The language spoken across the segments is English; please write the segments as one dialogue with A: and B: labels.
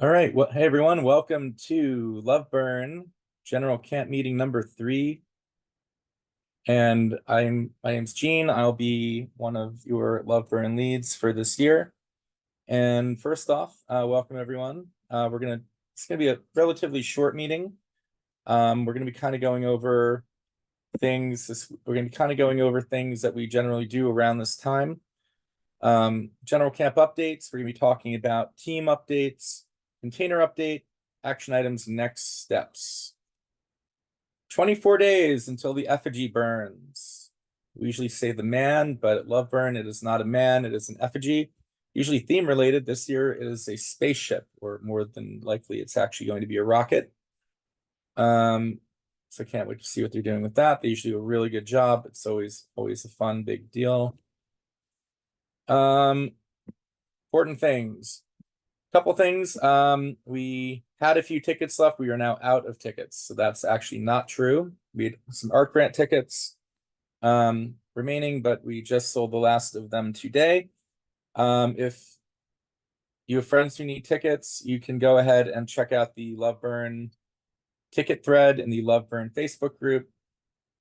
A: All right. Well, hey everyone, welcome to Loveburn General Camp Meeting number 3. And my name's Gene. I'll be one of your Loveburn leads for this year. And first off, welcome everyone. It's gonna be a relatively short meeting. We're gonna be kind of going over we're gonna be kind of going over things that we generally do around this time. General camp updates. We're gonna be talking about team updates, container update, action items, next steps. 24 days until the effigy burns. We usually say the man, but at Loveburn, it is not a man, it is an effigy. Usually theme related. This year it is a spaceship, or more than likely it's actually going to be a rocket. So I can't wait to see what they're doing with that. They usually do a really good job. It's always a fun, big deal. Important things. Couple things. We had a few tickets left. We are now out of tickets, so that's actually not true. We had some art grant tickets remaining, but we just sold the last of them today. If you have friends who need tickets, you can go ahead and check out the Loveburn ticket thread in the Loveburn Facebook group.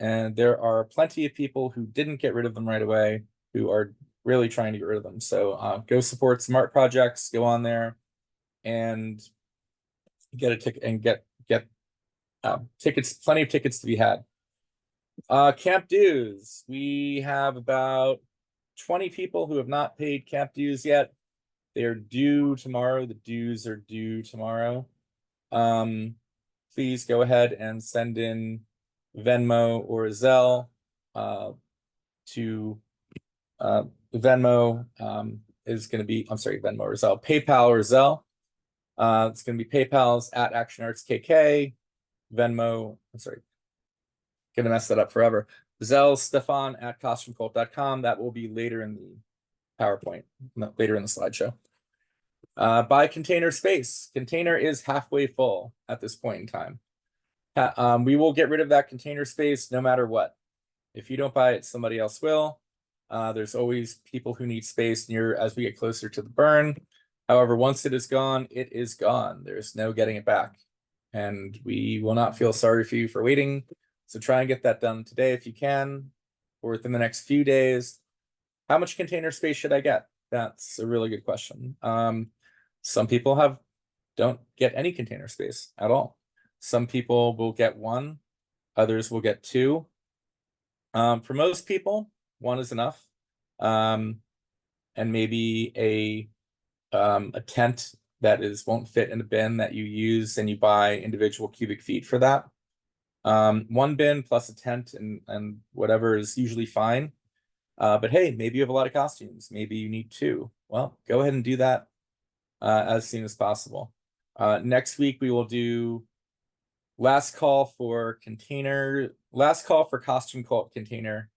A: And there are plenty of people who didn't get rid of them right away, who are really trying to get rid of them. So go support smart projects, go on there and get a ticket and get tickets, plenty of tickets to be had. Camp dues. We have about 20 people who have not paid camp dues yet. They're due tomorrow. The dues are due tomorrow. Please go ahead and send in Venmo or Zelle to Venmo is going to be, I'm sorry, Venmo or Zelle, PayPal or Zelle. It's going to be PayPal's at Action Arts KK, Venmo, I'm sorry, gonna mess that up forever. Zelle Stefan at costumecult.com. That will be later in the PowerPoint, later in the slideshow. Buy container space. Container is halfway full at this point in time. We will get rid of that container space no matter what. If you don't buy it, somebody else will. There's always people who need space near as we get closer to the burn. However, once it is gone, it is gone. There's no getting it back. And we will not feel sorry for you for waiting. So try and get that done today if you can, or within the next few days. How much container space should I get? That's a really good question. Some people don't get any container space at all. Some people will get one, others will get two. For most people, one is enough. And maybe a tent that won't fit in a bin that you use, and you buy individual cubic feet for that. One bin plus a tent and whatever is usually fine. But hey, maybe you have a lot of costumes. Maybe you need two. Well, go ahead and do that as soon as possible. Next week we will do last call for Costume Cult container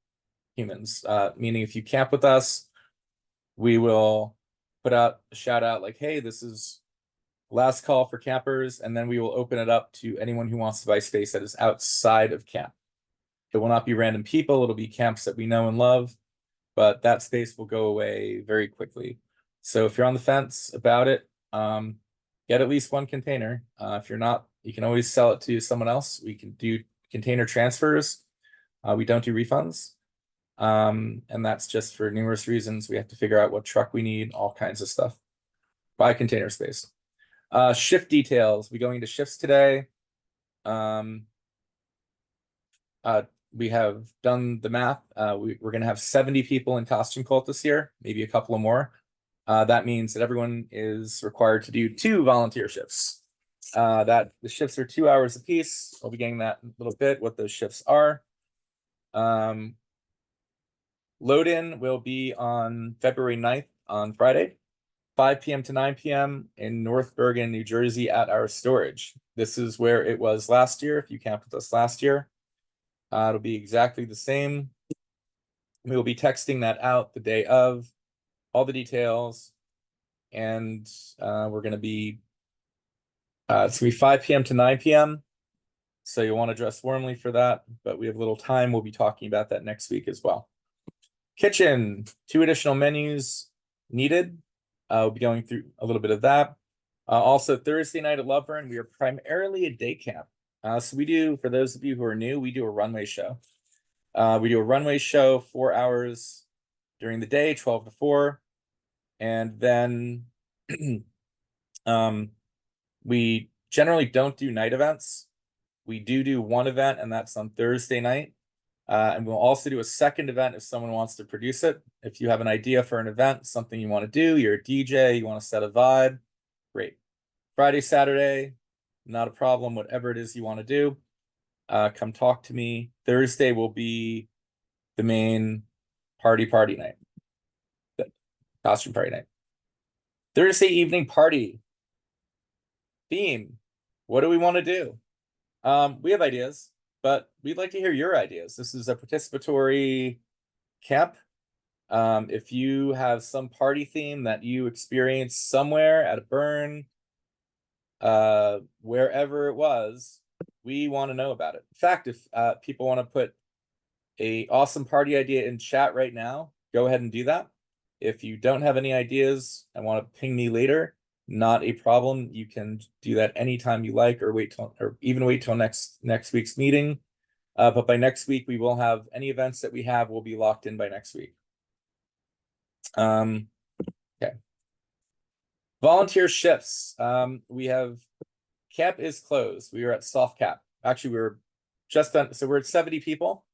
A: humans. Meaning if you camp with us, we will put out a shout out like, hey, this is last call for campers, and then we will open it up to anyone who wants to buy space that is outside of camp. It will not be random people, it'll be camps that we know and love, but that space will go away very quickly. So if you're on the fence about it, get at least one container. If you're not, you can always sell it to someone else. We can do container transfers. We don't do refunds. And that's just for numerous reasons. We have to figure out what truck we need, all kinds of stuff. Buy container space. Shift details. We going into shifts today. We have done the math. We're going to have 70 people in Costume Cult this year, maybe a couple of more. That means that everyone is required to do 2 volunteer shifts. The shifts are 2 hours apiece. We'll be getting that in a little bit, what those shifts are. Load-in will be on February 9th on Friday, 5 p.m. to 9 p.m. in North Bergen, New Jersey at our storage. This is where it was last year, if you camped with us last year. It'll be exactly the same. We will be texting that out the day of, all the details, and we're going to be, it's going to be 5 p.m. to 9 p.m. So you'll want to dress warmly for that, but we have a little time. We'll be talking about that next week as well. Kitchen, 2 additional menus needed. We'll be going through a little bit of that. Also Thursday night at Loveburn, we are primarily a day camp. So we do, for those of you who are new, we do a runway show. We do a runway show 4 hours during the day, 12 to 4. And then we generally don't do night events. We do one event, and that's on Thursday night. And we'll also do a second event if someone wants to produce it. If you have an idea for an event, something you want to do, you're a DJ, you want to set a vibe, great. Friday, Saturday, not a problem. Whatever it is you want to do, come talk to me. Thursday will be the main party night, the costume party night. Thursday evening party theme. What do we want to do? We have ideas, but we'd like to hear your ideas. This is a participatory camp. If you have some party theme that you experienced somewhere at a burn, wherever it was, we want to know about it. In fact, if people want to put a awesome party idea in chat right now, go ahead and do that. If you don't have any ideas and want to ping me later, not a problem. You can do that anytime you like, or even wait till next week's meeting. But by next week, we will have any events that we have will be locked in by next week. Okay. Volunteer shifts. We have camp is closed. We are at soft cap. Actually, we're just done. So we're at 70 people,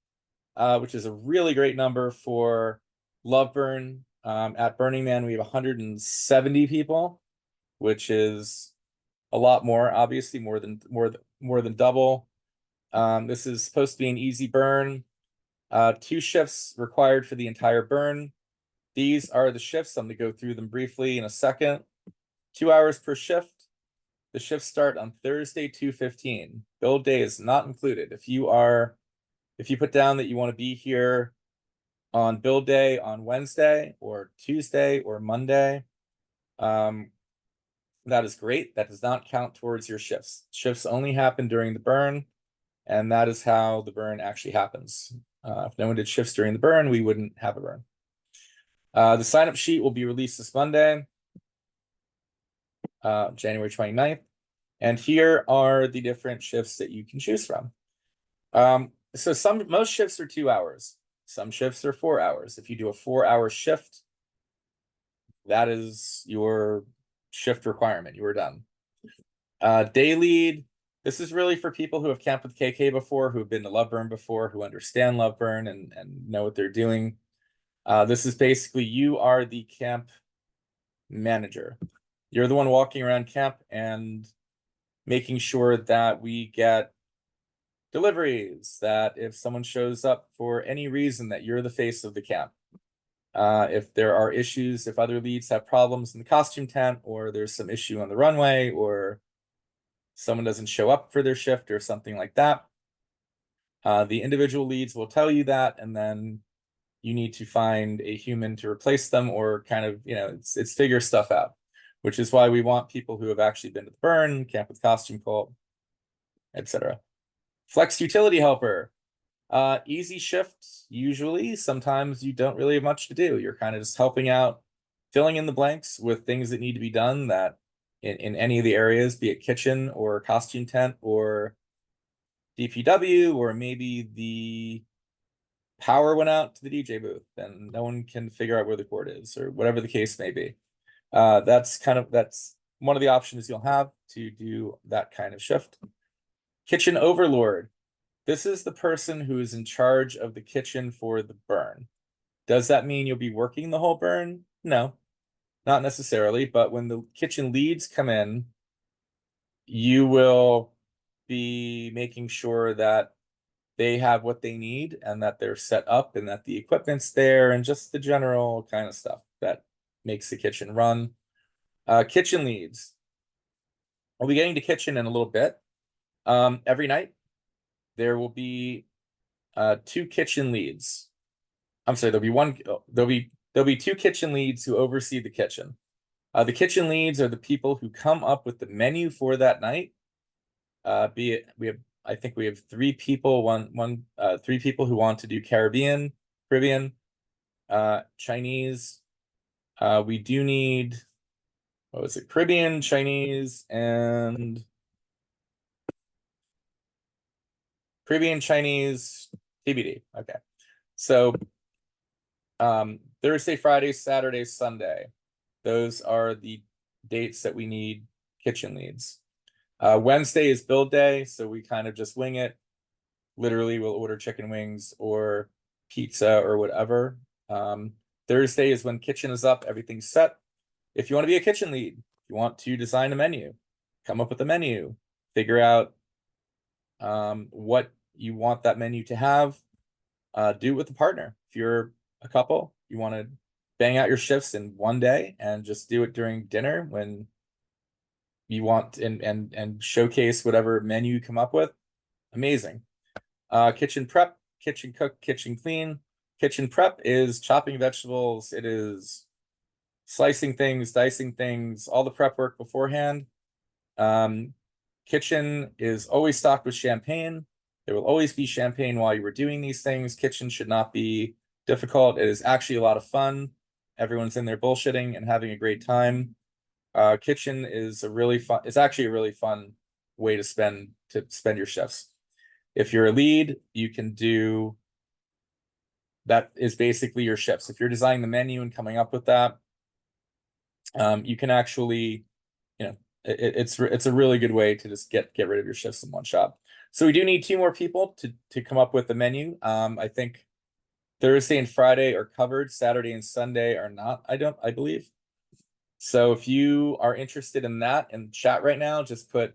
A: which is a really great number for Loveburn. At Burning Man, we have 170 people, which is a lot more, obviously more than double. This is supposed to be an easy burn. 2 shifts required for the entire burn. These are the shifts. I'm going to go through them briefly in a second. 2 hours per shift. The shifts start on Thursday, 2:15. Build day is not included. If you put down that you want to be here on build day on Wednesday or Tuesday or Monday, that is great. That does not count towards your shifts. Shifts only happen during the burn, and that is how the burn actually happens. If no one did shifts during the burn, we wouldn't have a burn. The sign-up sheet will be released this Monday, January 29th. And here are the different shifts that you can choose from. So most shifts are 2 hours. Some shifts are 4 hours. If you do a 4-hour shift, that is your shift requirement. You are done. Day lead. This is really for people who have camped with KK before, who have been to Loveburn before, who understand Loveburn and know what they're doing. This is basically, you are the camp manager. You're the one walking around camp and making sure that we get deliveries, that if someone shows up for any reason, that you're the face of the camp. If there are issues, if other leads have problems in the costume tent, or there's some issue on the runway, or someone doesn't show up for their shift or something like that, the individual leads will tell you that, and then you need to find a human to replace them, or kind of, it's figure stuff out, which is why we want people who have actually been to the burn, camp with costume cult, etc. Flex utility helper. Easy shift, usually. Sometimes you don't really have much to do. You're kind of just helping out, filling in the blanks with things that need to be done that in any of the areas, be it kitchen or costume tent or DPW, or maybe the power went out to the DJ booth and no one can figure out where the cord is, or whatever the case may be. That's one of the options you'll have to do that kind of shift. Kitchen overlord. This is the person who is in charge of the kitchen for the burn. Does that mean you'll be working the whole burn? No, not necessarily. But when the kitchen leads come in, you will be making sure that they have what they need and that they're set up and that the equipment's there and just the general kind of stuff that makes the kitchen run. Kitchen leads. We'll be getting to kitchen in a little bit. Every night there will be 2 kitchen leads. I'm sorry, there'll be 2 kitchen leads who oversee the kitchen. The kitchen leads are the people who come up with the menu for that night. I think we have 3 people, 3 people who want to do Caribbean, Chinese. We do need what was it? Caribbean, Chinese, and Caribbean, Chinese, TBD. Okay. So Thursday, Friday, Saturday, Sunday. Those are the dates that we need kitchen leads. Wednesday is build day, so we kind of just wing it. Literally, we'll order chicken wings or pizza or whatever. Thursday is when kitchen is up, everything's set. If you want to be a kitchen lead, if you want to design a menu, come up with a menu, figure out what you want that menu to have, do it with a partner. If you're a couple, you want to bang out your shifts in one day and just do it during dinner when you want and showcase whatever menu you come up with. Amazing. Kitchen prep, kitchen cook, kitchen clean. Kitchen prep is chopping vegetables. It is slicing things, dicing things, all the prep work beforehand. Kitchen is always stocked with champagne. There will always be champagne while you were doing these things. Kitchen should not be difficult. It is actually a lot of fun. Everyone's in there bullshitting and having a great time. Kitchen is it's actually a really fun way to spend your shifts. If you're a lead, you can do, that is basically your shifts. If you're designing the menu and coming up with that, you can actually, it's a really good way to just get rid of your shifts in one shot. So we do need 2 more people to come up with the menu. I think Thursday and Friday are covered. Saturday and Sunday are not, I believe. So if you are interested in that in chat right now, just put,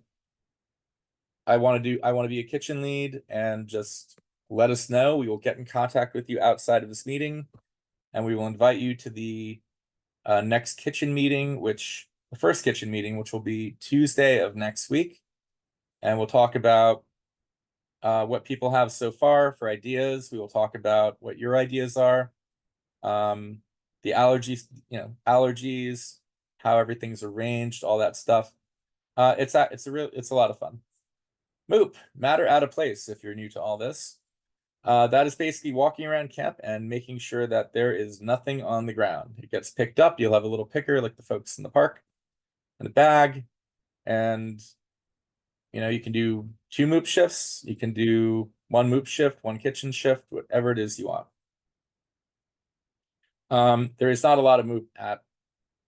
A: I want to be a kitchen lead, and just let us know. We will get in contact with you outside of this meeting, and we will invite you to the next kitchen meeting, the first kitchen meeting, which will be Tuesday of next week. And we'll talk about what people have so far for ideas. We will talk about what your ideas are. The allergies, how everything's arranged, all that stuff. It's a lot of fun. MOOP, matter out of place, if you're new to all this. That is basically walking around camp and making sure that there is nothing on the ground. It gets picked up. You'll have a little picker like the folks in the park and a bag. And, you can do 2 MOOP shifts. You can do 1 MOOP shift, 1 kitchen shift, whatever it is you want. There is not a lot of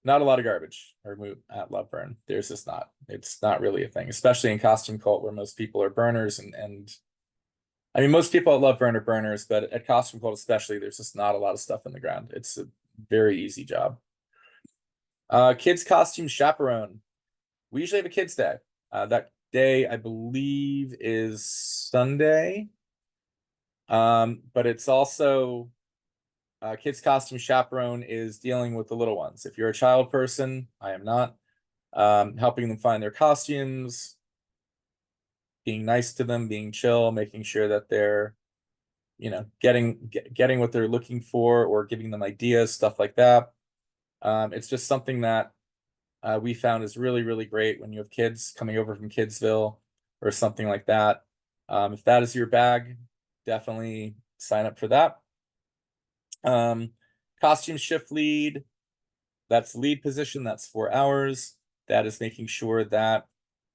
A: not a lot of garbage or MOOP at Love Burn. There's just not. It's not really a thing, especially in Costume Cult, where most people are burners and I mean, most people at Love Burn are burners, but at Costume Cult especially, there's just not a lot of stuff in the ground. It's a very easy job. Kids costume chaperone. We usually have a kids day. That day, I believe, is Sunday. But it's also kids costume chaperone is dealing with the little ones. If you're a child person, I am not. Helping them find their costumes, being nice to them, being chill, making sure that they're, getting what they're looking for, or giving them ideas, stuff like that. It's just something that we found is really, really great when you have kids coming over from Kidsville or something like that. If that is your bag, definitely sign up for that. Costume shift lead, that's the lead position. That's 4 hours. That is making sure that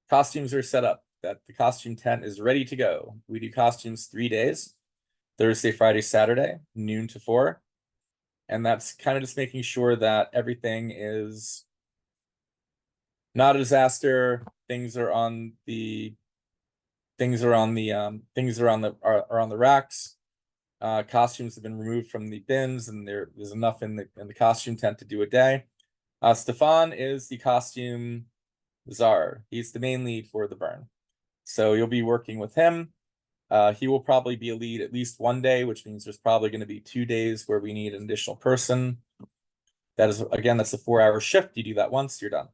A: costumes are set up, that the costume tent is ready to go. We do costumes 3 days, Thursday, Friday, Saturday, noon to 4. And that's kind of just making sure that everything is not a disaster. Things are on the racks. Costumes have been removed from the bins, and there's enough in the costume tent to do a day. Stefan is the costume czar. He's the main lead for the burn. So you'll be working with him. He will probably be a lead at least 1 day, which means there's probably going to be 2 days where we need an additional person. That's a 4-hour shift. You do that once, you're done.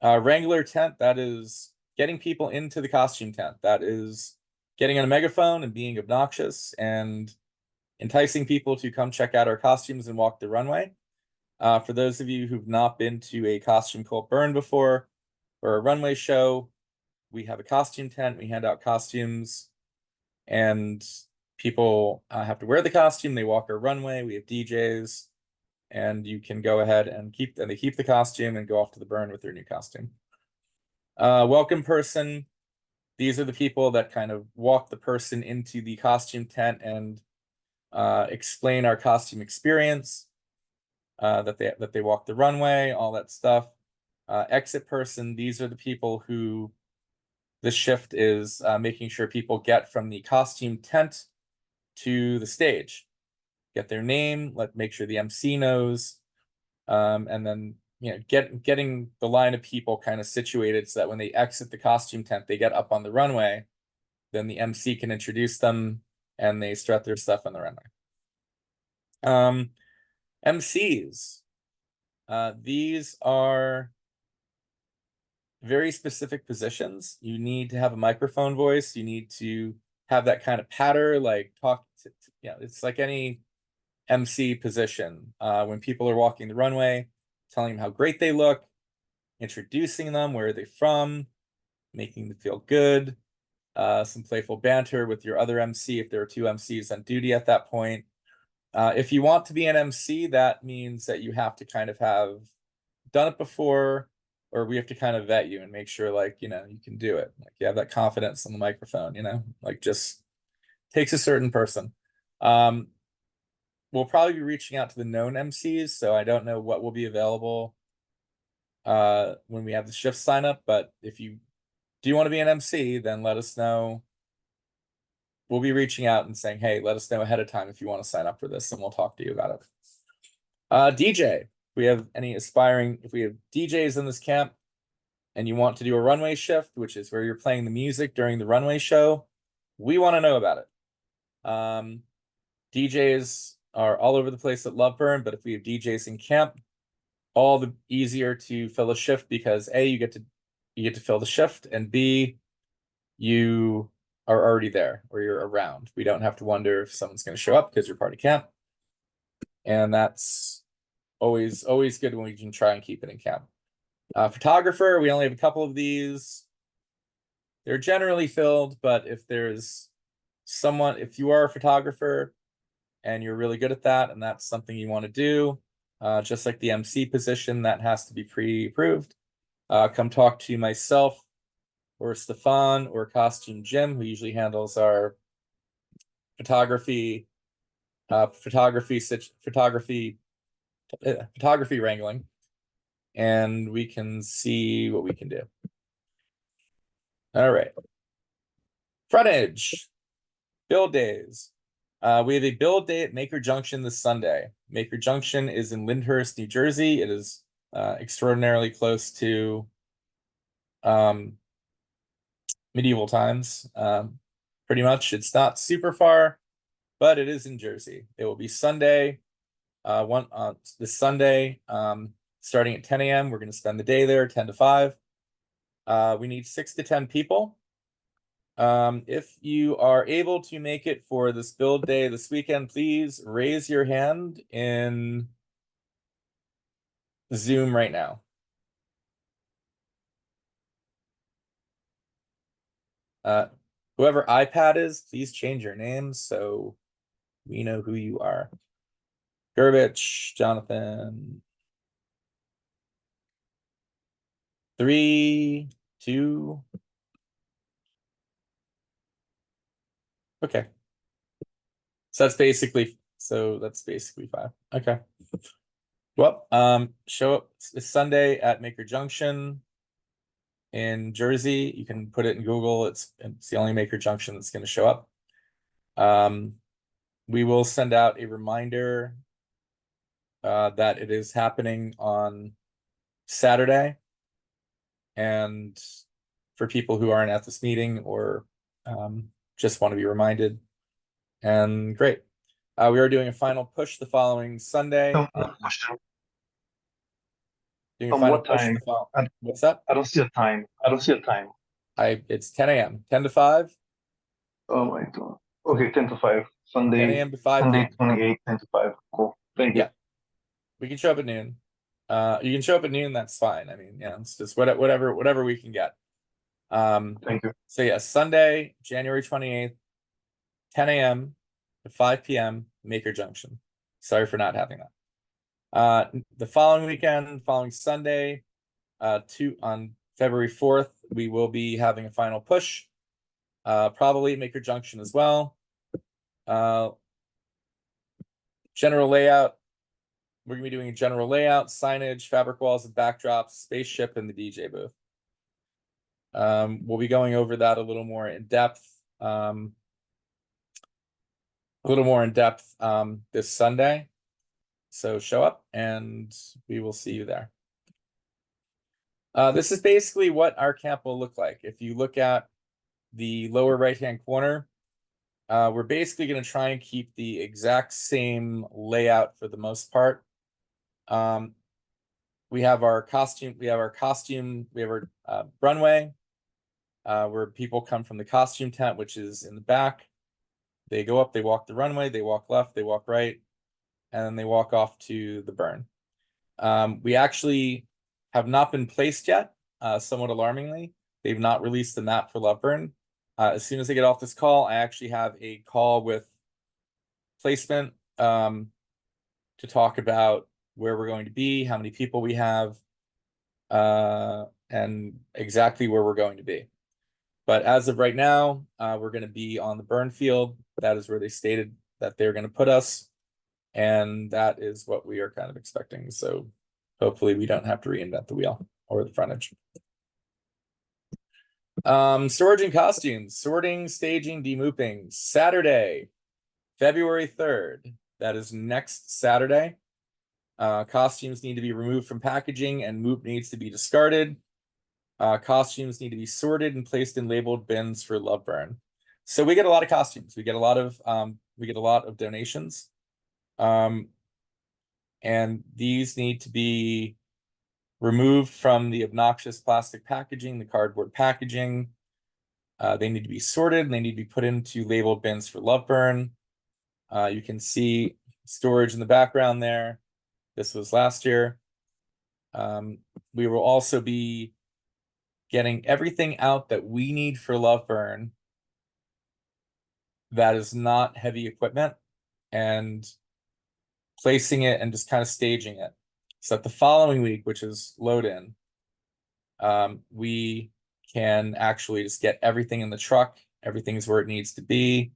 A: Wrangler tent, that is getting people into the costume tent. That is getting on a megaphone and being obnoxious and enticing people to come check out our costumes and walk the runway. For those of you who've not been to a Costume Cult burn before, or a runway show, we have a costume tent. We hand out costumes, and people have to wear the costume. They walk our runway. We have DJs. and you can go ahead and they keep the costume and go off to the burn with their new costume. Welcome person. These are the people that kind of walk the person into the costume tent and explain our costume experience. That they walk the runway, all that stuff. Exit person. These are the people who the shift is making sure people get from the costume tent to the stage, get their name, make sure the MC knows, and then getting the line of people kind of situated so that when they exit the costume tent, they get up on the runway, then the MC can introduce them and they strut their stuff on the runway. MCs. These are very specific positions. You need to have a microphone voice. You need to have that kind of patter, like talk to, it's like any MC position. When people are walking the runway, telling them how great they look, introducing them, where are they from, making them feel good, some playful banter with your other MC if there are two MCs on duty at that point. If you want to be an MC, that means that you have to kind of have done it before, or we have to kind of vet you and make sure, like, you can do it. Like, you have that confidence on the microphone, like, just takes a certain person. We'll probably be reaching out to the known MCs, so I don't know what will be available when we have the shift sign up, but if you do want to be an MC, then let us know. We'll be reaching out and saying, hey, let us know ahead of time if you want to sign up for this, and we'll talk to you about it. DJ, if we have DJs in this camp and you want to do a runway shift, which is where you're playing the music during the runway show, we want to know about it. DJs are all over the place at Loveburn, but if we have DJs in camp, all the easier to fill a shift, because A, you get to fill the shift, and B, you are already there or you're around. We don't have to wonder if someone's going to show up because you're part of camp. And that's always good when we can try and keep it in camp. Photographer, we only have a couple of these. They're generally filled, but if you are a photographer and you're really good at that, and that's something you want to do, just like the MC position, that has to be pre-approved. Come talk to myself or Stefan or Costume Jim, who usually handles our photography wrangling, and we can see what we can do. All right. Frontage, build days. We have a build day at Maker Junction this Sunday. Maker Junction is in Lyndhurst, New Jersey. It is extraordinarily close to medieval times. Pretty much, it's not super far, but it is in Jersey. It will be Sunday, this Sunday, starting at 10 a.m. We're going to spend the day there, 10 to 5. We need 6 to 10 people. If you are able to make it for this build day this weekend, please raise your hand in Zoom right now. Whoever iPad is, please change your name so we know who you are. Gerbich, Jonathan. 3, 2. Okay. So that's basically 5. Okay. Well, show up this Sunday at Maker Junction in Jersey. You can put it in Google. It's the only Maker Junction that's going to show up. We will send out a reminder that it is happening on Saturday. And for people who aren't at this meeting or just want to be reminded. And great. We are doing a final push the following Sunday. Doing a final
B: what time?
A: What's that?
B: I don't see a time.
A: It's 10 a.m. 10 to 5.
B: Oh my God. Okay, 10 to 5. Sunday.
A: 10 a.m. to 5
B: Sunday,
A: p.m.
B: 28, 10 to 5. Cool. Thank you.
A: Yeah. We can show up at noon. You can show up at noon, that's fine. I mean, it's just whatever we can get.
B: Thank you.
A: So yeah, Sunday, January 28th, 10 a.m. to 5 p.m. Maker Junction. Sorry for not having that. The following weekend, following Sunday, on February 4th, we will be having a final push. Probably Maker Junction as well. General layout. We're gonna be doing a general layout, signage, fabric walls and backdrops, spaceship, and the DJ booth. We'll be going over that a little more in depth. This Sunday. So show up and we will see you there. This is basically what our camp will look like. If you look at the lower right-hand corner, we're basically going to try and keep the exact same layout for the most part. We have our costume, we have our runway, where people come from the costume tent, which is in the back. They go up, they walk the runway, they walk left, they walk right, and then they walk off to the burn. We actually have not been placed yet, somewhat alarmingly. They've not released the map for Loveburn. As soon as I get off this call, I actually have a call with placement to talk about where we're going to be, how many people we have, and exactly where we're going to be. But as of right now, we're going to be on the burn field. That is where they stated that they're going to put us. And that is what we are kind of expecting. So hopefully we don't have to reinvent the wheel or the frontage. Storage and costumes, sorting, staging, demooping, Saturday, February 3rd. That is next Saturday. Costumes need to be removed from packaging and moop needs to be discarded. Costumes need to be sorted and placed in labeled bins for Loveburn. So we get a lot of costumes. We get a lot of donations. And these need to be removed from the obnoxious plastic packaging, the cardboard packaging. They need to be sorted and they need to be put into labeled bins for Loveburn. You can see storage in the background there. This was last year. We will also be getting everything out that we need for Loveburn that is not heavy equipment and placing it and just kind of staging it. So that the following week, which is load in, we can actually just get everything in the truck. Everything's where it needs to be.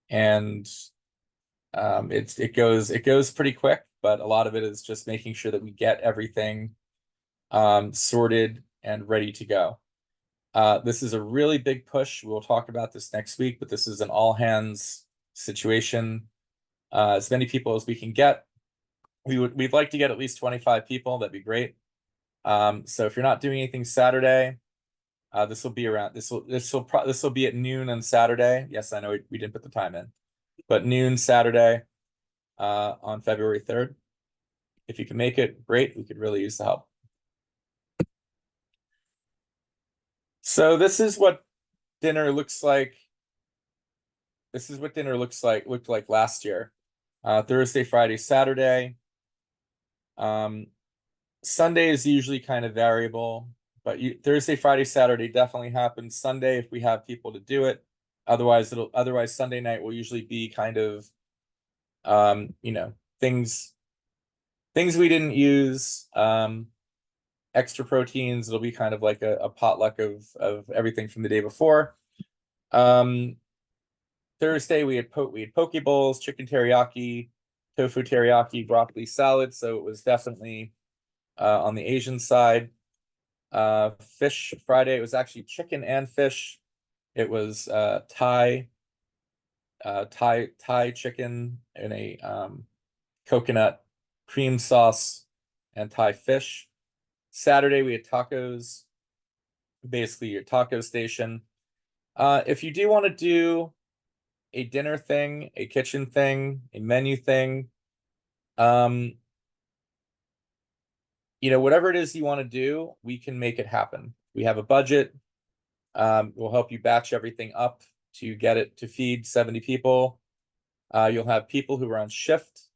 A: And it goes pretty quick, but a lot of it is just making sure that we get everything sorted and ready to go. This is a really big push. We'll talk about this next week, but this is an all hands situation. As many people as we can get. We'd like to get at least 25 people. That'd be great. So if you're not doing anything Saturday, this will be at noon on Saturday. Yes, I know we didn't put the time in, but noon Saturday on February 3rd. If you can make it, great. We could really use the help. So this is what dinner looks like. This is what dinner looked like last year. Thursday, Friday, Saturday. Sunday is usually kind of variable, but Thursday, Friday, Saturday definitely happens. Sunday, if we have people to do it. Otherwise Sunday night will usually be kind of things we didn't use, extra proteins. It'll be kind of like a potluck of everything from the day before. Thursday we had poke bowls, chicken teriyaki, tofu teriyaki, broccoli salad. So it was definitely on the Asian side. Fish Friday, it was actually chicken and fish. It was Thai chicken in a coconut cream sauce and Thai fish. Saturday we had tacos, basically your taco station. If you do want to do a dinner thing, a kitchen thing, a menu thing, whatever it is you want to do, we can make it happen. We have a budget. We'll help you batch everything up to get it to feed 70 people. You'll have people who are on shift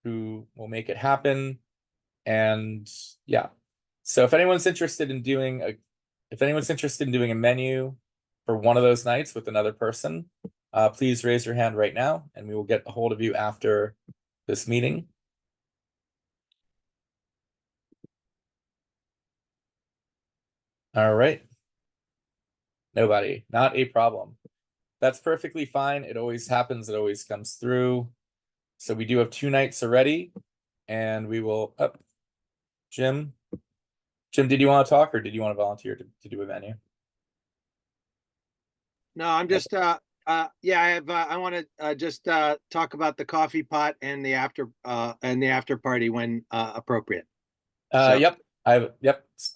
A: who will make it happen. And yeah. So if anyone's interested in doing a menu for one of those nights with another person, please raise your hand right now and we will get a hold of you after this meeting. All right. Nobody. Not a problem. That's perfectly fine. It always happens. It always comes through. So we do have 2 nights already, and we will up. Jim. Jim, did you want to talk or did you want to volunteer to do a venue?
C: No, I'm just yeah, I want to just talk about the coffee pot and the after party when appropriate. So-
A: Yep.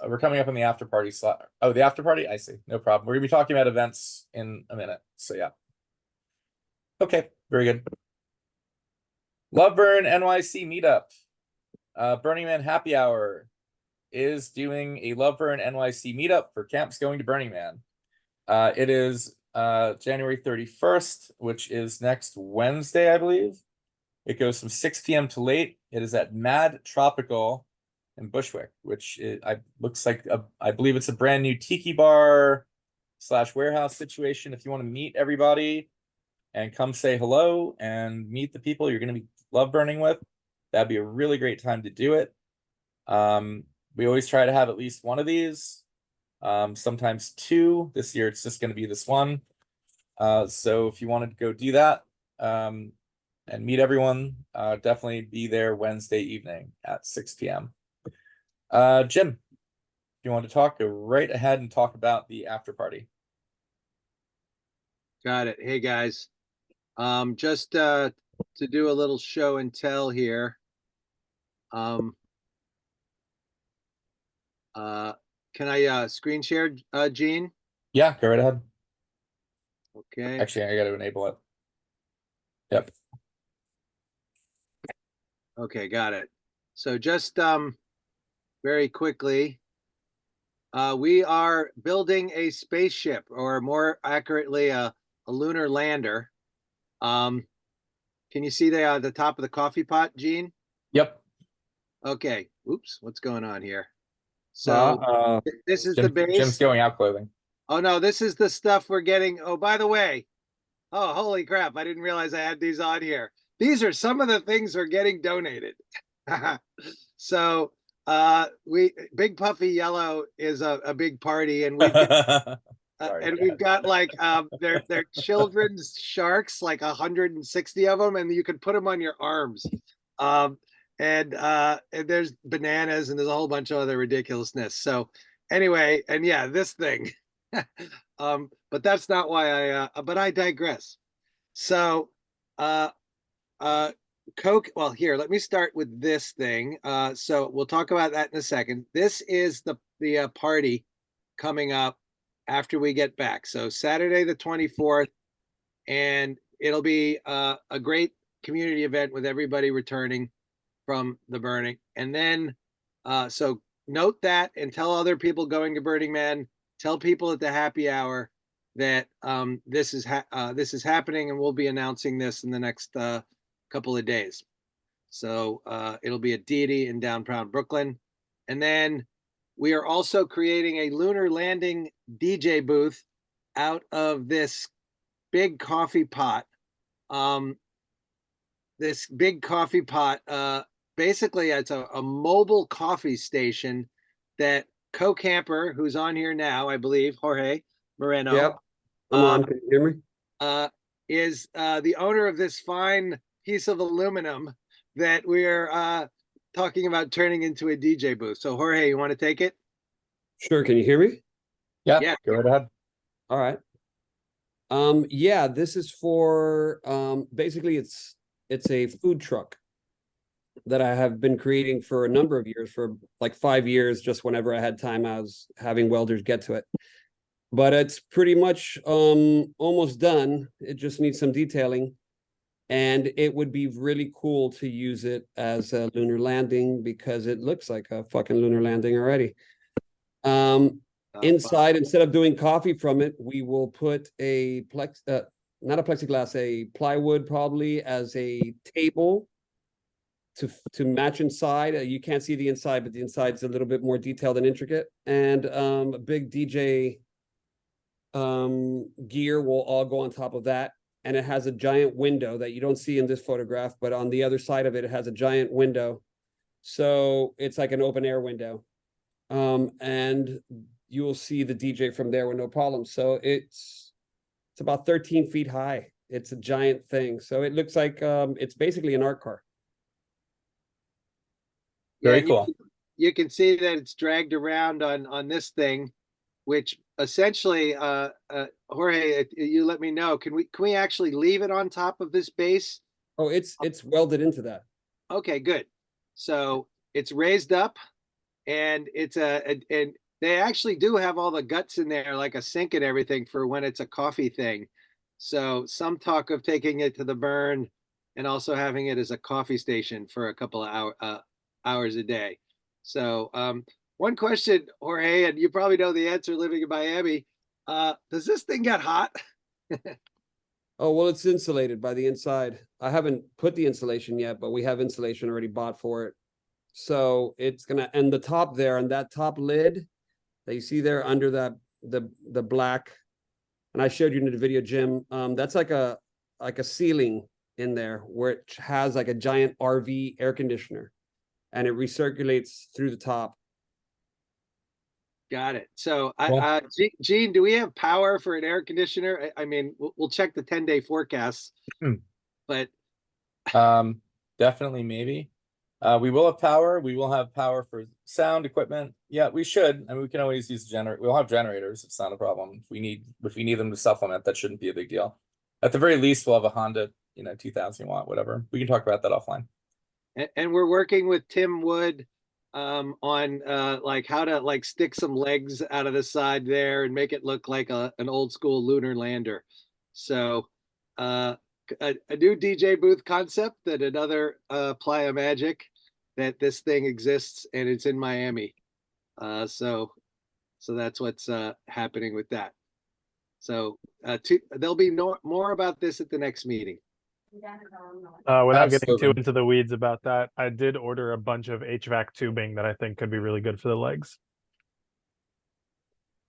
A: We're coming up on the after party slot. Oh, the after party? I see. No problem. We're gonna be talking about events in a minute. So yeah. Okay, very good. Love Burn NYC meetup. Burning Man Happy Hour is doing a Love Burn NYC meetup for camps going to Burning Man. It is January 31st, which is next Wednesday, I believe. It goes from 6 p.m. to late. It is at Mad Tropical in Bushwick, which looks like I believe it's a brand new tiki bar / warehouse situation. If you want to meet everybody and come say hello and meet the people you're going to be love burning with, that'd be a really great time to do it. We always try to have at least one of these, sometimes 2. This year it's just going to be this one. So if you wanted to go do that and meet everyone, definitely be there Wednesday evening at 6 p.m. Jim, if you want to talk, go right ahead and talk about the after party.
C: Got it. Hey guys, just to do a little show and tell here. Can I screen share, Gene?
A: Yeah, go right ahead.
C: Okay.
A: Actually, I got to enable it. Yep.
C: Okay, got it. So just very quickly, we are building a spaceship, or more accurately, a lunar lander. Can you see the top of the coffee pot, Gene?
A: Yep.
C: Okay. Oops, what's going on here? So this is the base.
A: Jim's going out clothing.
C: Oh no, this is the stuff we're getting. Oh, by the way, oh holy crap! I didn't realize I had these on here. These are some of the things we're getting donated. So Big Puffy Yellow is a big party, and we've got we've got like they're children's sharks, like 160 of them, and you can put them on your arms. And there's bananas, and there's a whole bunch of other ridiculousness. So anyway, and yeah, this thing. But that's not why but I digress. So Coke, well, here, let me start with this thing. So we'll talk about that in a second. This is the party coming up after we get back. So Saturday the 24th, and it'll be a great community event with everybody returning from the burning. And then so note that and tell other people going to Burning Man, tell people at the happy hour that this is happening, and we'll be announcing this in the next couple of days. So it'll be at Deity in downtown Brooklyn. And then we are also creating a lunar landing DJ booth out of this big coffee pot. This big coffee pot, basically it's a mobile coffee station that Co-Camper, who's on here now, I believe, Jorge Moreno.
D: Yep, I'm on. Can you hear me?
C: Is the owner of this fine piece of aluminum that we're talking about turning into a DJ booth. So Jorge, you want to take it?
D: Sure. Can you hear me?
C: Yeah.
A: Go right ahead.
D: All right. Yeah, this is for basically it's a food truck that I have been creating for a number of years, for like 5 years. Just whenever I had time, I was having welders get to it. But it's pretty much almost done. It just needs some detailing. And it would be really cool to use it as a lunar landing, because it looks like a fucking lunar landing already. Inside, instead of doing coffee from it, we will put a not a plexiglass, a plywood probably, as a table to match inside. You can't see the inside, but the inside's a little bit more detailed and intricate. And a big DJ gear will all go on top of that. And it has a giant window that you don't see in this photograph, but on the other side of it, it has a giant window. So it's like an open air window. And you will see the DJ from there with no problem. So it's about 13 feet high. It's a giant thing. So it looks like it's basically an art car.
A: Very
C: and
A: cool.
C: You can see that it's dragged around on this thing, which essentially, Jorge, you let me know. Can we actually leave it on top of this base?
D: Oh, it's welded into that.
C: Okay, good. So it's raised up, and and they actually do have all the guts in there, like a sink and everything for when it's a coffee thing. So some talk of taking it to the burn and also having it as a coffee station for a couple of hours a day. So one question, Jorge, and you probably know the answer living in Miami. Does this thing get hot?
D: Oh, well, it's insulated by the inside. I haven't put the insulation yet, but we have insulation already bought for it. So it's gonna, and the top there, and that top lid that you see there under that the black, and I showed you in the video, Jim. That's like a ceiling in there where it has like a giant RV air conditioner, and it recirculates through the top.
C: Got it. So,
A: Well-
C: Gene, do we have power for an air conditioner? I mean, we'll check the 10-day forecasts, but
A: Definitely, maybe. We will have power. We will have power for sound equipment. Yeah, we should. And we can always use we'll have generators. It's not a problem. If we need them to supplement, that shouldn't be a big deal. At the very least, we'll have a Honda, 2000 watt, whatever. We can talk about that offline.
C: and we're working with Tim Wood on like how to like stick some legs out of the side there and make it look like an old school lunar lander. So a new DJ booth concept and another Playa Magic that this thing exists and it's in Miami. So that's what's happening with that. So there'll be more about this at the next meeting.
B: Without getting too
A: Absolutely.
B: into the weeds about that, I did order a bunch of HVAC tubing that I think could be really good for the legs.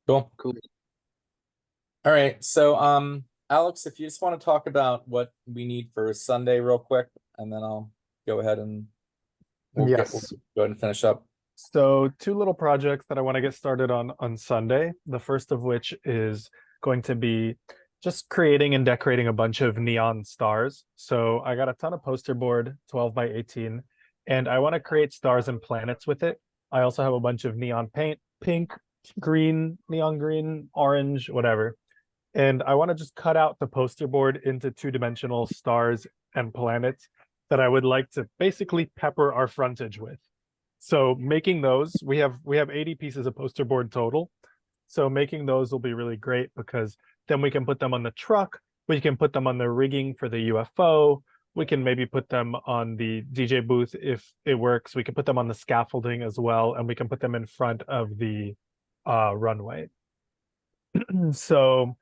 A: Cool.
C: Cool.
A: All right. So, Alex, if you just want to talk about what we need for Sunday real quick, and then I'll go ahead and we'll
B: Yes.
A: go ahead and finish up.
B: So 2 little projects that I want to get started on Sunday. The first of which is going to be just creating and decorating a bunch of neon stars. So I got a ton of poster board, 12 by 18, and I want to create stars and planets with it. I also have a bunch of neon paint, pink, green, neon green, orange, whatever. And I want to just cut out the poster board into 2-dimensional stars and planets that I would like to basically pepper our frontage with. So making those, we have 80 pieces of poster board total. So making those will be really great because then we can put them on the truck, we can put them on the rigging for the UFO, we can maybe put them on the DJ booth if it works, we can put them on the scaffolding as well, and we can put them in front of the runway. So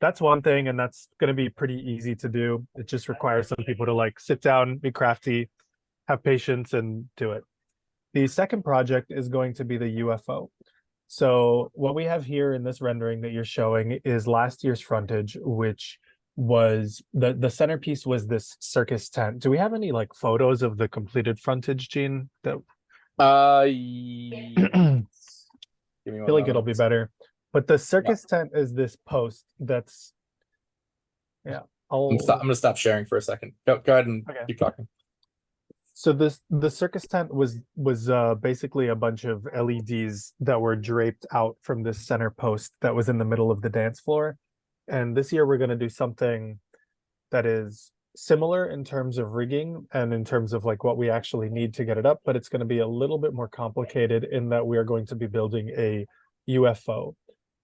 B: that's one thing, and that's going to be pretty easy to do. It just requires some people to like sit down, be crafty, have patience, and do it. The second project is going to be the UFO. So what we have here in this rendering that you're showing is last year's frontage, which was the centerpiece was this circus tent. Do we have any like photos of the completed frontage, Gene? That
A: Yes. Give me
B: I
A: one
B: feel like it'll be
A: moment.
B: better. But the circus tent is this post that's
A: I'm gonna stop sharing for a second. Go ahead and
B: Okay.
A: keep talking.
B: So the circus tent was basically a bunch of LEDs that were draped out from this center post that was in the middle of the dance floor. And this year we're going to do something that is similar in terms of rigging and in terms of like what we actually need to get it up, but it's going to be a little bit more complicated in that we are going to be building a UFO.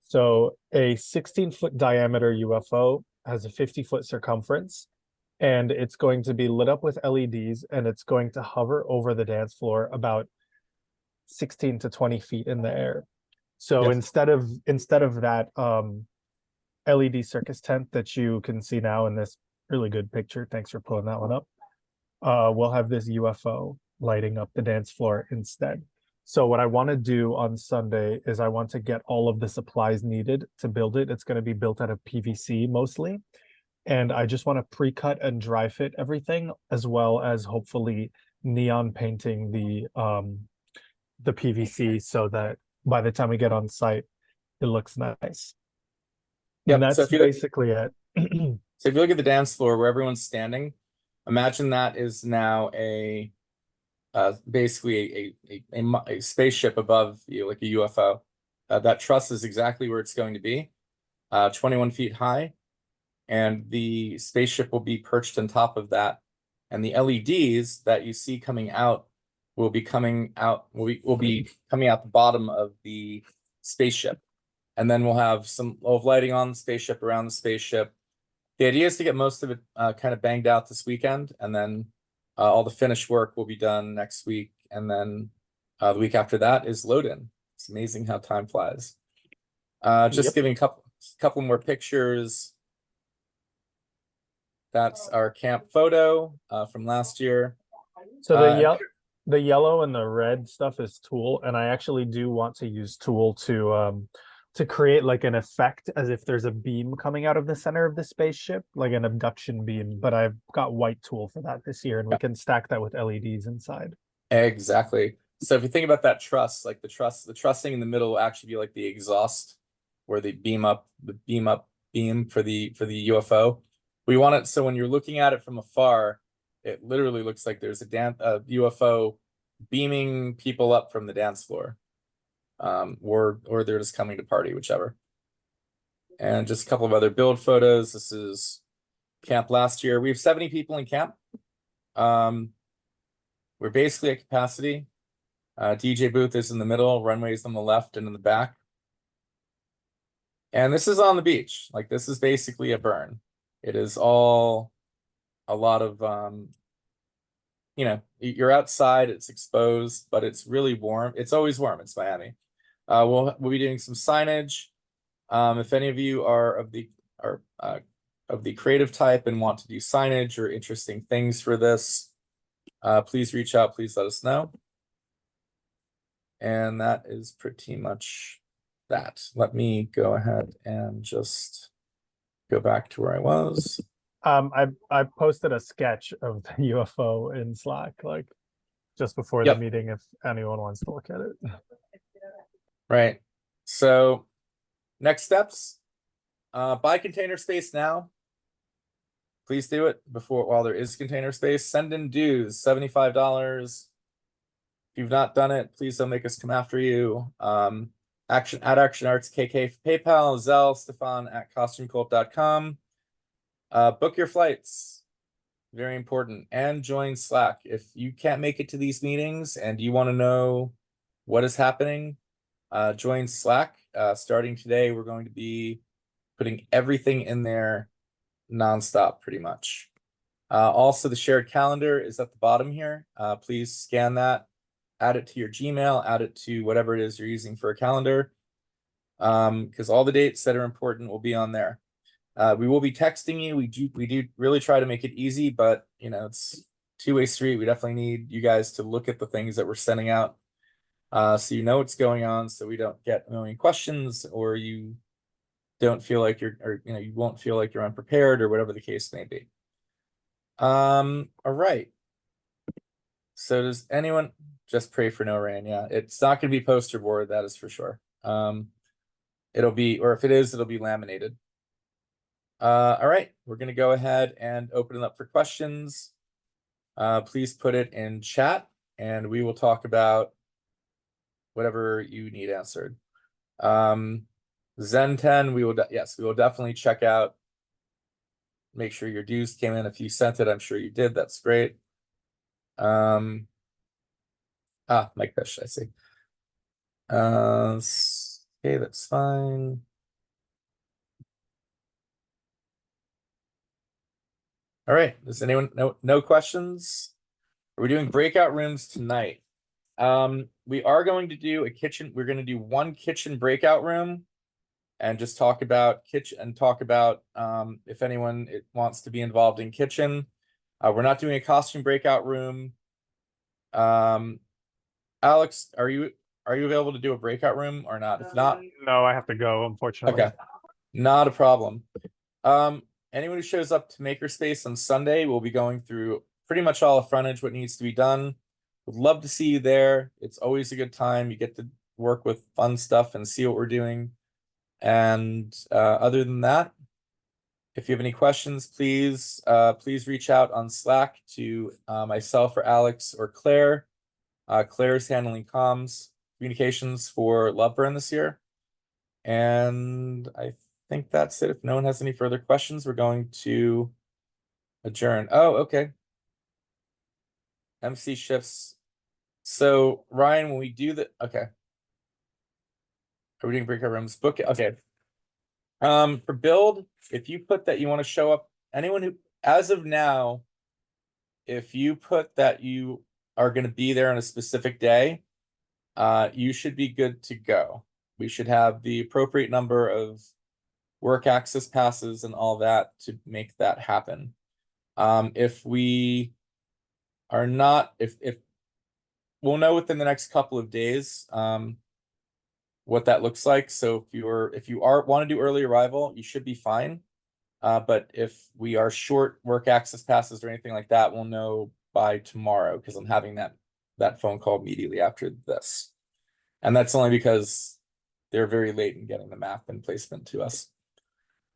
B: So a 16-foot diameter UFO has a 50-foot circumference, and it's going to be lit up with LEDs, and it's going to hover over the dance floor about 16 to 20 feet in the air. So
A: Yes.
B: instead of that LED circus tent that you can see now in this really good picture, thanks for pulling that one up, we'll have this UFO lighting up the dance floor instead. So what I want to do on Sunday is I want to get all of the supplies needed to build it. It's going to be built out of PVC mostly. And I just want to pre-cut and dry fit everything, as well as hopefully neon painting the PVC so that by the time we get on site, it looks nice.
A: Yep,
B: And
A: so
B: that's
A: if you look-
B: basically it.
A: So if you look at the dance floor where everyone's standing, imagine that is now basically a spaceship above you, like a UFO. That truss is exactly where it's going to be, 21 feet high, and the spaceship will be perched on top of that. And the LEDs that you see coming out will be coming out the bottom of the spaceship. And then we'll have some lighting on the spaceship, around the spaceship. The idea is to get most of it kind of banged out this weekend, and then all the finished work will be done next week, and then the week after that is load in. It's amazing how time flies. Just
B: Yep.
A: giving a couple more pictures. That's our camp photo from last year.
B: So the yellow and the red stuff is Tool, and I actually do want to use Tool to create like an effect as if there's a beam coming out of the center of the spaceship, like an abduction beam. But I've got white Tool for that this year, and we can stack that with LEDs inside.
A: Exactly. So if you think about that truss, like the trussing in the middle will actually be like the exhaust where they beam for the UFO. We want it so when you're looking at it from afar, it literally looks like there's a UFO beaming people up from the dance floor. Or they're just coming to party, whichever. And just a couple of other build photos. This is camp last year. We have 70 people in camp. We're basically at capacity. DJ booth is in the middle, runways on the left and in the back. And this is on the beach. Like this is basically a burn. It is all a lot of you're outside, it's exposed, but it's really warm. It's always warm. It's Miami. We'll be doing some signage. If any of you are of the creative type and want to do signage or interesting things for this, please reach out. Please let us know. And that is pretty much that. Let me go ahead and just go back to where I was.
B: I posted a sketch of the UFO in Slack, like just before the meeting, if anyone wants to look at it.
A: Right. So next steps, buy container space now. Please do it while there is container space. Send in dues, $75. If you've not done it, please don't make us come after you. Action Arts KK PayPal, Zelle, Stefan at costumecult.com. Book your flights. Very important. And join Slack. If you can't make it to these meetings and you want to know what is happening, join Slack. Starting today, we're going to be putting everything in there nonstop, pretty much. Also, the shared calendar is at the bottom here. Please scan that, add it to your Gmail, add it to whatever it is you're using for a calendar, because all the dates that are important will be on there. We will be texting you. We do really try to make it easy, but it's two-way street. We definitely need you guys to look at the things that we're sending out, so you know what's going on, so we don't get a million questions, or you don't feel like you won't feel like you're unprepared, or whatever the case may be. All right. So does anyone just pray for no rain? Yeah, it's not going to be poster board, that is for sure. It'll be, or if it is, it'll be laminated. All right, we're going to go ahead and open it up for questions. Please put it in chat, and we will talk about whatever you need answered. Zen 10, we will definitely check out. Make sure your dues came in. If you sent it, I'm sure you did. That's great. Mike Fish, I see. Okay, that's fine. All right. Does anyone no questions? Are we doing breakout rooms tonight? We are going to do a kitchen. We're going to do one kitchen breakout room and just talk about kitchen if anyone wants to be involved in kitchen. We're not doing a costume breakout room. Alex, are you available to do a breakout room or not? If not,
B: no, I have to go, unfortunately.
A: Okay, not a problem. Anyone who shows up to Makerspace on Sunday, we'll be going through pretty much all of frontage, what needs to be done. Would love to see you there. It's always a good time. You get to work with fun stuff and see what we're doing. And other than that, if you have any questions, please reach out on Slack to myself or Alex or Claire. Claire's handling comms communications for Loveburn this year. And I think that's it. If no one has any further questions, we're going to adjourn. Oh, okay. MC shifts. So Ryan, when we do the okay. Are we doing breakout rooms? Book it. Okay. For build, if you put that you want to show up, anyone who, as of now, if you put that you are going to be there on a specific day, you should be good to go. We should have the appropriate number of work access passes and all that to make that happen. If we are not, if we'll know within the next couple of days, what that looks like. So if you want to do early arrival, you should be fine. But if we are short work access passes or anything like that, we'll know by tomorrow because I'm having that phone call immediately after this. And that's only because they're very late in getting the map and placement to us.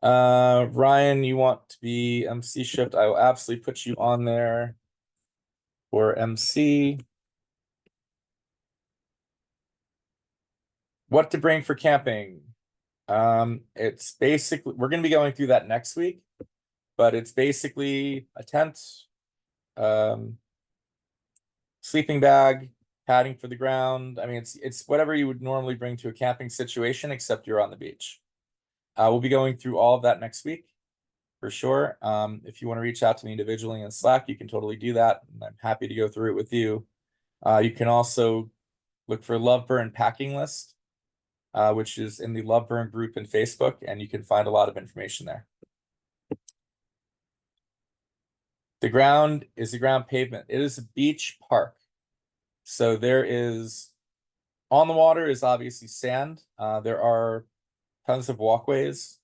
A: Ryan, you want to be MC shift? I will absolutely put you on there for MC. What to bring for camping? It's basically, we're going to be going through that next week, but it's basically a tent, sleeping bag, padding for the ground. I mean, it's whatever you would normally bring to a camping situation, except you're on the beach. We'll be going through all of that next week for sure. If you want to reach out to me individually in Slack, you can totally do that. And I'm happy to go through it with you. You can also look for Loveburn packing list, which is in the Loveburn group in Facebook, and you can find a lot of information there. The ground is the ground pavement. It is a beach park. So there is, on the water is obviously sand. There are tons of walkways,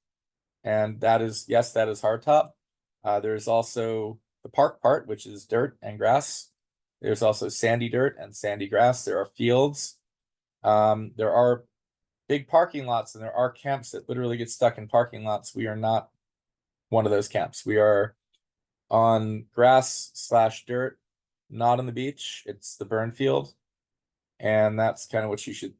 A: and that is, yes, that is hardtop. There's also the park part, which is dirt and grass. There's also sandy dirt and sandy grass. There are fields. There are big parking lots, and there are camps that literally get stuck in parking lots. We are not one of those camps. We are on grass/dirt, not on the beach. It's the burn field. And that's kind of what you should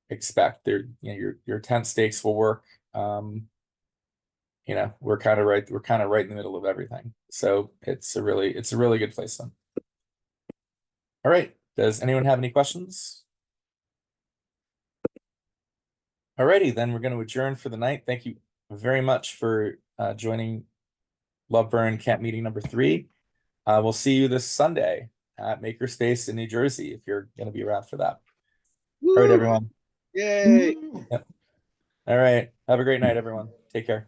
A: expect. There, you know, your tent stakes will work. You know, we're kind of right in the middle of everything. So it's a really good place then. All right. Does anyone have any questions? Alrighty, then we're going to adjourn for the night. Thank you very much for joining Loveburn Camp Meeting number 3. We'll see you this Sunday at Makerspace in New Jersey if you're going to be around for that.
C: Woo!
A: All right, everyone.
C: Yay!
A: Yep. All right. Have a great night, everyone. Take care.